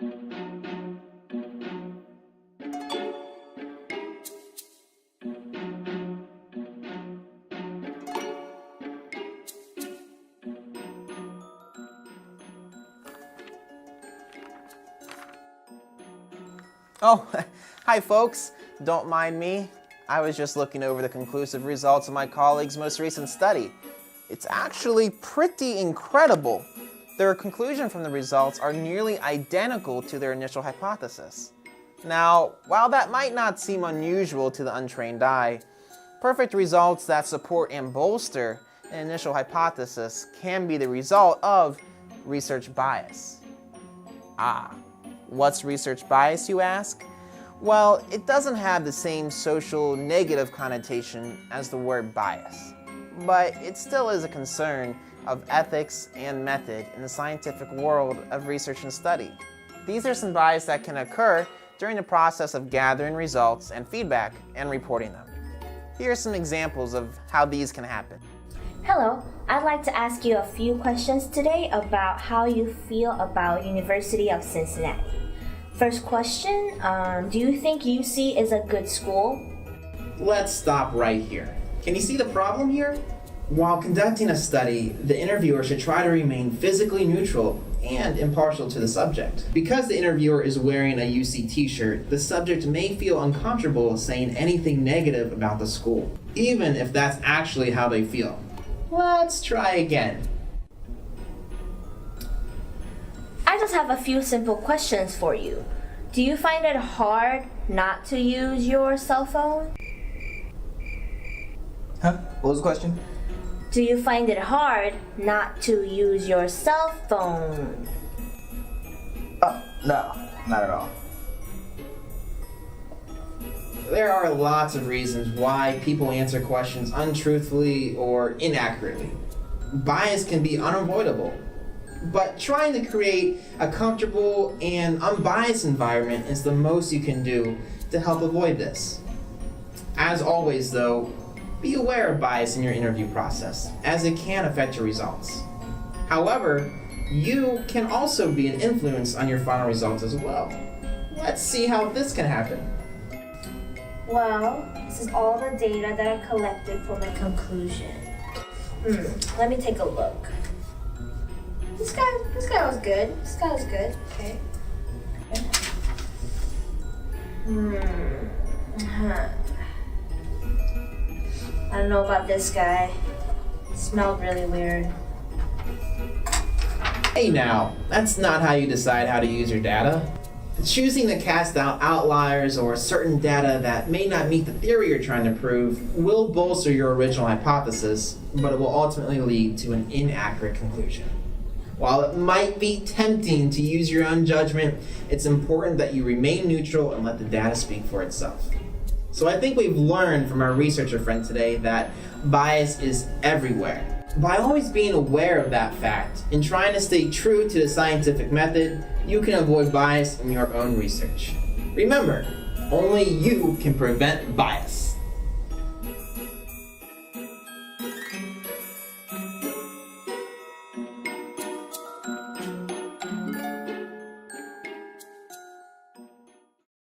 Oh, hi folks. Don't mind me. I was just looking over the conclusive results of my colleague's most recent study. It's actually pretty incredible. Their conclusion from the results are nearly identical to their initial hypothesis. Now, while that might not seem unusual to the untrained eye, perfect results that support and bolster an initial hypothesis can be the result of research bias. What's research bias, you ask? Well, it doesn't have the same social negative connotation as the word bias, but it still is a concern of ethics and method in the scientific world of research and study. These are some bias that can occur during the process of gathering results and feedback and reporting them. Here are some examples of how these can happen. Hello, I'd like to ask you a few questions today about how you feel about University of Cincinnati. First question, do you think UC is a good school? Let's stop right here. Can you see the problem here? While conducting a study, the interviewer should try to remain physically neutral and impartial to the subject. Because the interviewer is wearing a UC t-shirt, the subject may feel uncomfortable saying anything negative about the school, even if that's actually how they feel. Let's try again. I just have a few simple questions for you. Do you find it hard not to use your cell phone? Huh? What was the question? Do you find it hard not to use your cell phone? Oh, no, not at all. There are lots of reasons why people answer questions untruthfully or inaccurately. Bias can be unavoidable, but trying to create a comfortable and unbiased environment is the most you can do to help avoid this. As always though, be aware of bias in your interview process, as it can affect your results. However, you can also be an influence on your final results as well. Let's see how this can happen. Well, this is all the data that I collected for my conclusion. Let me take a look. This guy was good. This guy was good. Okay. I don't know about this guy. It smelled really weird. Hey now, that's not how you decide how to use your data. Choosing to cast out outliers or certain data that may not meet the theory you're trying to prove will bolster your original hypothesis, but it will ultimately lead to an inaccurate conclusion. While it might be tempting to use your own judgment, it's important that you remain neutral and let the data speak for itself. So I think we've learned from our researcher friend today that bias is everywhere. By always being aware of that fact and trying to stay true to the scientific method, you can avoid bias in your own research. Remember, only you can prevent bias.